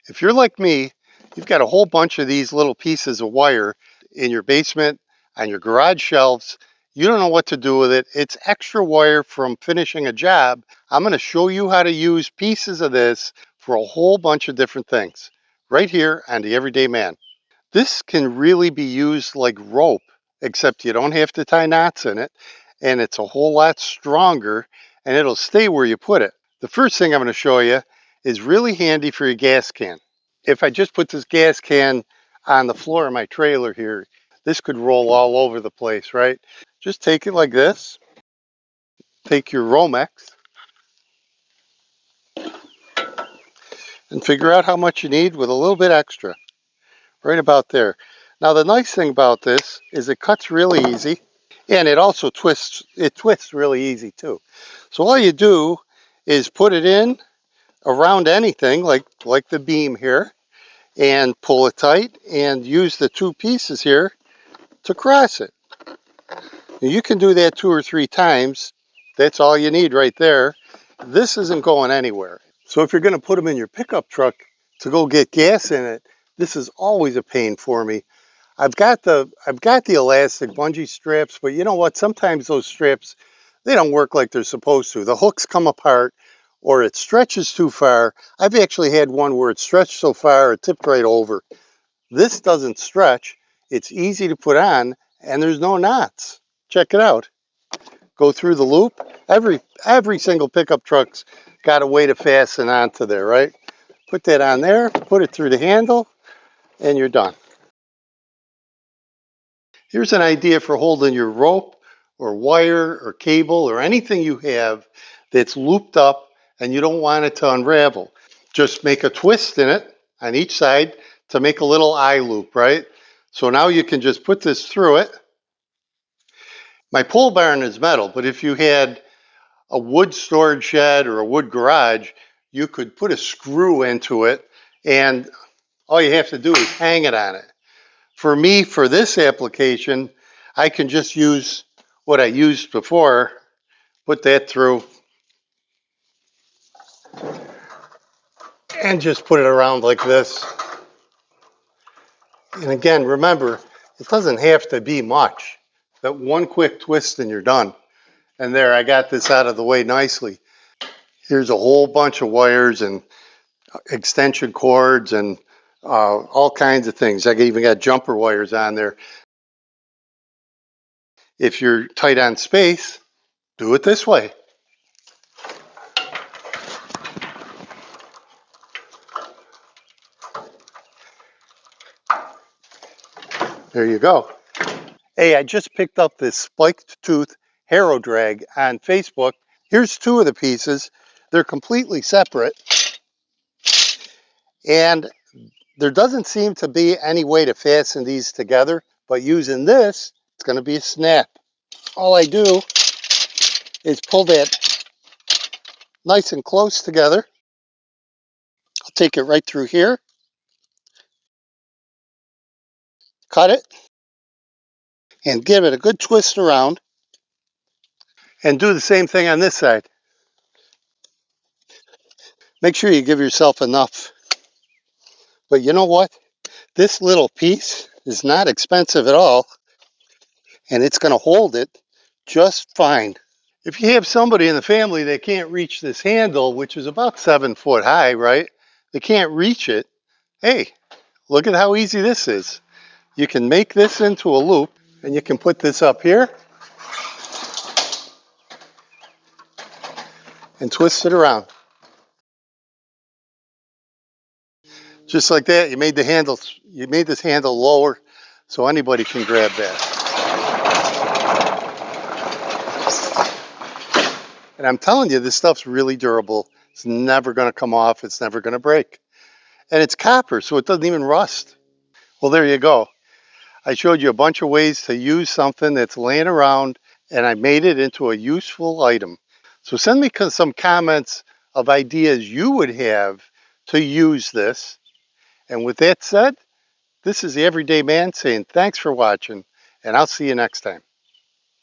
If you're like me, you've got a whole bunch of these little pieces of wire in your basement, on your garage shelves. You don't know what to do with it. It's extra wire from finishing a job. I'm going to show you how to use pieces of this for a whole bunch of different things right here on the Everyday Man. This can really be used like rope, except you don't have to tie knots in it, and it's a whole lot stronger, and it'll stay where you put it. The first thing I'm going to show you is really handy for your gas can. If I just put this gas can on the floor of my trailer here, this could roll all over the place, right? Just take it like this, take your Romex, and figure out how much you need with a little bit extra, right about there. Now the nice thing about this is it cuts really easy, and it also twists really easy too. So all you do is put it in around anything like the beam here, and pull it tight and use the two pieces here to cross it. Now you can do that 2 or 3 times. That's all you need right there. This isn't going anywhere. So if you're going to put them in your pickup truck to go get gas in it, this is always a pain for me. I've got the elastic bungee straps, but you know what? Sometimes those straps, they don't work like they're supposed to. The hooks come apart or it stretches too far. I've actually had one where it stretched so far it tipped right over. This doesn't stretch. It's easy to put on and there's no knots. Check it out. Go through the loop. Every single pickup truck's got a way to fasten onto there, right? Put that on there, put it through the handle, and you're done. Here's an idea for holding your rope or wire or cable or anything you have that's looped up and you don't want it to unravel. Just make a twist in it on each side to make a little eye loop, right? So now you can just put this through it. My pole barn is metal, but if you had a wood storage shed or a wood garage, you could put a screw into it and all you have to do is hang it on it. For me, for this application, I can just use what I used before, put that through, and just put it around like this. And again, remember, it doesn't have to be much. That one quick twist and you're done. And there, I got this out of the way nicely. Here's a whole bunch of wires and extension cords and all kinds of things. I even got jumper wires on there. If you're tight on space, do it this way. There you go. Hey, I just picked up this spiked tooth harrow drag on Facebook. Here's two of the pieces. They're completely separate. And there doesn't seem to be any way to fasten these together, but using this, it's going to be a snap. All I do is pull that nice and close together. I'll take it right through here, cut it, and give it a good twist around. And do the same thing on this side. Make sure you give yourself enough. But you know what? This little piece is not expensive at all, and it's going to hold it just fine. If you have somebody in the family that can't reach this handle, which is about 7 foot high, right? They can't reach it. Hey, look at how easy this is. You can make this into a loop, and you can put this up here and twist it around. Just like that, you made this handle lower so anybody can grab that. And I'm telling you, this stuff's really durable. It's never going to come off. It's never going to break. And it's copper, so it doesn't even rust. Well, there you go. I showed you a bunch of ways to use something that's laying around, and I made it into a useful item. So send me some comments of ideas you would have to use this. And with that said, this is the Everyday Man saying thanks for watching, and I'll see you next time.